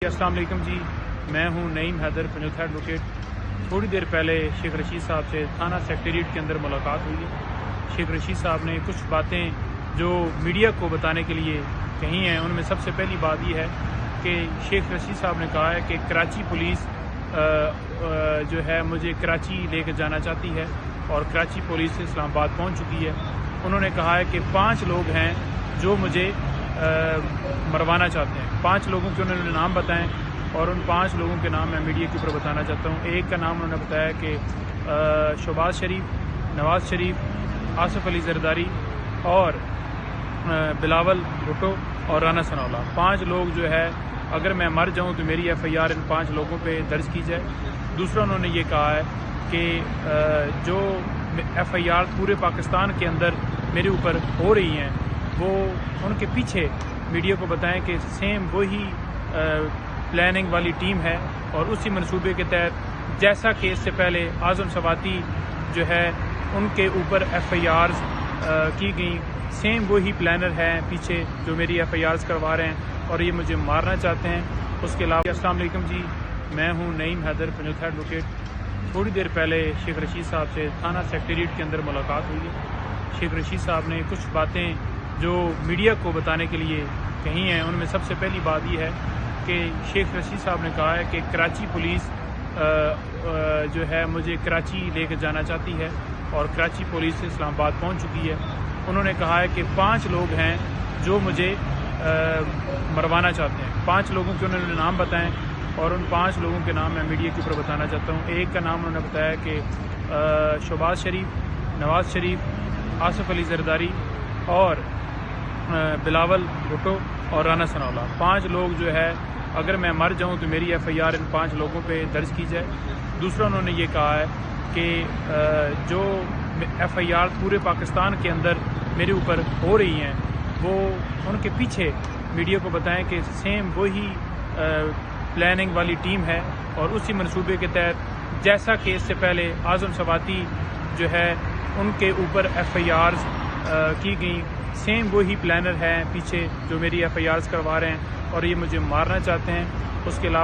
السلام علیکم جی، میں ہوں نعیم حیدر پنجوتھا ایڈوکیٹ۔ تھوڑی دیر پہلے شیخ رشید صاحب سے تھانہ سیکریٹریٹ کے اندر ملاقات ہوئی ہے۔ شیخ رشید صاحب نے کچھ باتیں جو میڈیا کو بتانے کے لیے کہی ہیں، ان میں سب سے پہلی بات یہ ہے کہ شیخ رشید صاحب نے کہا ہے کہ کراچی پولیس جو ہے مجھے کراچی لے کے جانا چاہتی ہے اور کراچی پولیس سے اسلام آباد پہنچ چکی ہے۔ انہوں نے کہا ہے کہ 5 لوگ ہیں جو مجھے مروانا چاہتے ہیں۔ 5 لوگوں کے انہوں نے نام بتائیں اور ان 5 لوگوں کے نام میں میڈیا کے اوپر بتانا چاہتا ہوں۔ ایک کا نام انہوں نے بتایا کہ شہباز شریف، نواز شریف، آصف علی زرداری اور بلاول بھٹو اور رانا ثناءاللہ۔ 5 لوگ جو ہے اگر میں مر جاؤں تو میری FIR ان 5 لوگوں پہ درج کی جائے۔ دوسرا انہوں نے یہ کہا ہے کہ جو FIR پورے پاکستان کے اندر میرے اوپر ہو رہی ہیں وہ ان کے پیچھے میڈیا کو بتائیں کہ سیم وہی پلاننگ والی ٹیم ہے اور اسی منصوبے کے تحت جیسا کہ اس سے پہلے اعظم سواتی جو ہے ان کے اوپر FIRs کی گئیں، سیم وہی پلانر ہیں پیچھے جو میری FIRs کروا رہے ہیں اور یہ مجھے مارنا چاہتے ہیں۔ اس کے علاوہ السلام علیکم جی، میں ہوں نعیم حیدر پنجوتھا ایڈوکیٹ۔ تھوڑی دیر پہلے شیخ رشید صاحب سے تھانہ سیکریٹریٹ کے اندر ملاقات ہوئی ہے۔ شیخ رشید صاحب نے کچھ باتیں جو میڈیا کو بتانے کے لیے کہی ہیں، ان میں سب سے پہلی بات یہ ہے کہ شیخ رشید صاحب نے کہا ہے کہ کراچی پولیس جو ہے مجھے کراچی لے کے جانا چاہتی ہے اور کراچی پولیس سے اسلام آباد پہنچ چکی ہے۔ انہوں نے کہا ہے کہ 5 لوگ ہیں جو مجھے مروانا چاہتے ہیں۔ 5 لوگوں کے انہوں نے نام بتائیں اور ان 5 لوگوں کے نام میں میڈیا کے اوپر بتانا چاہتا ہوں۔ ایک کا نام انہوں نے بتایا کہ شہباز شریف، نواز شریف، آصف علی زرداری اور بلاول بھٹو اور رانا ثناءاللہ۔ 5 لوگ جو ہے اگر میں مر جاؤں تو میری FIR ان 5 لوگوں پہ درج کی جائے۔ دوسرا انہوں نے یہ کہا ہے کہ جو FIR پورے پاکستان کے اندر میرے اوپر ہو رہی ہیں وہ ان کے پیچھے میڈیا کو بتائیں کہ سیم وہی پلاننگ والی ٹیم ہے اور اسی منصوبے کے تحت جیسا کہ اس سے پہلے اعظم سواتی جو ہے ان کے اوپر FIRs کی گئیں، سیم وہی پلانر ہیں پیچھے جو میری FIRs کروا رہے ہیں اور یہ مجھے مارنا چاہتے ہیں۔ اس کے علاوہ